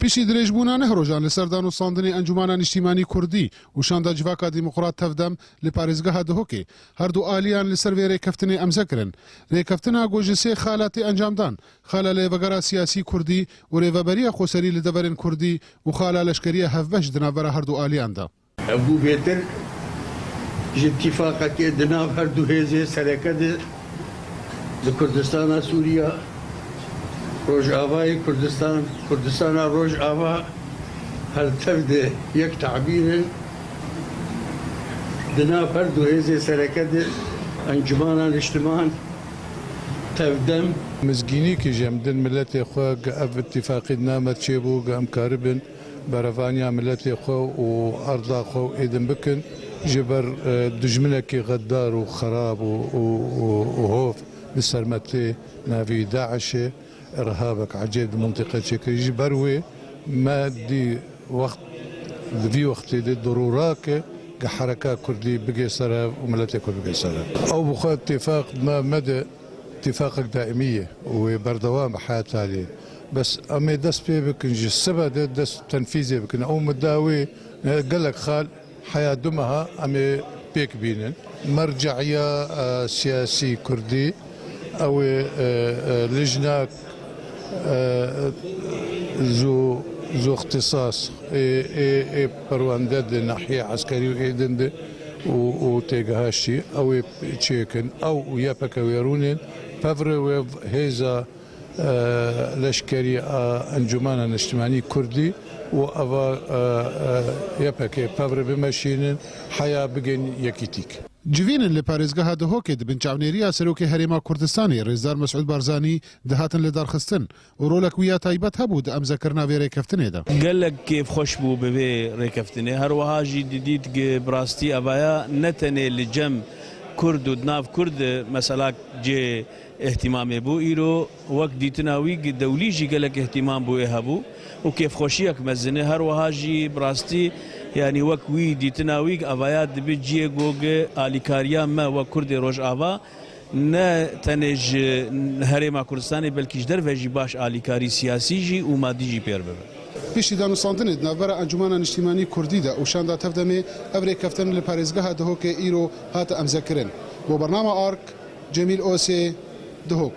پیشی درێژبوونە هەڕۆژان لە سەردان و ساندنی ئەنجومانە نیشتیمانی کوردی و شاندا جڤاکا دیموقرات تەفدەم لە پارێزگەها دهۆکێ هەردوو ئالیان لەسەر وێ ڕێکەفتنێ ئەمزەکردن ڕێکەفتنا گۆژسێ خالاتی ئەنجامدان خالا لە ێڤەگەرا سیاسی کوردی و ڕێڤەبەریە خۆسەری لە دەڤەرێن کوردی و خالا لەشکریە هەفبەش دنابەرە هەردوو ئالیاندا بوو بێتر اتفاقەکێ دناو هەردوو هێزێ سەرەکەت لە کوردستانە سووریا ڕۆژئاوای کوردستانە ڕۆژئاوا هەر تەفدێ یەک تعبیرن دناو هەردوو هێزێ سەرەکەت ئەنجومانە نیشتمان تەفدەم مزگینی جەمدن ملەتێ خۆ ئەف اتفاقی نامەت چێ بوو گە ئەمکاربن بەرەڤانیا ملەتێ خۆ و ئەردا خۆ و ئێدن بکن ji ber dijminekê xeddar û xerab û hov bi sermetê navî Daişê irhabek ecêb di mintîqe çêkirî ji ber wê me dî wext li vî wextê de dorûrake ge hereka Kurdî bigê ser hev û miletê Kurd bigê ser hev. Ew bi xwe itîfaq me de itîfaqek daîmî ye û wê berdewam bi heyata lê. Bes em ê dest pê bikin ji sibe de dest tenfîzê bikin. Ew midda wê gelek xal حياة دمها أمي بيك بينن مرجعية سياسي كردي أو لجنة ذو اختصاص برواندد ناحية عسكري وإيدند وتيجهاشي أو تشيكن أو يابك ويرونين بفر هيزا لشكري أنجمانا اجتماعي كردي و ئەوە یەپەکێ پەڕێ بمەشینن حیا بگەین یەکیتیک. جوینن لە پارێزگەها دهۆکێ دبن چاونێریە سەرۆکی هەرێما کوردستانی ڕێزدار مەسعود بارزانی دەهاتن لە دارخستن و ڕۆلێک ویا تایبەت هەبوو دە ئەمزەکردنا وێ ڕێکەفتنێدا. gelek kêf xweş bû bi vê rêkeftinê herwiha jî didît bi rastî evaya ne tenê li cem Kurd û nav Kurd mesela cê ihtimamê bû îro wek dîtina wî dewlî jî gelek ihtimam bû ê hebû û kêfxweşiyek mezine herwiha jî bi rastî yanî wek wî dîtina wî evaya dibe ciyê goge alîkariya me wek Kurdê Rojava ne tenê ji Herêma Kurdistanê belkî ji derve jî baş alîkarî siyasî jî û madî jî pêr bibe. پیشی دانوستاندنê di navbera Encumana Niştîmanî Kurdî de û şanda tevdemê ev rêkeftin li parêzgeha dihokê îro hate emzekirin. Bo bernama Ark Cemîl Osê Dihok.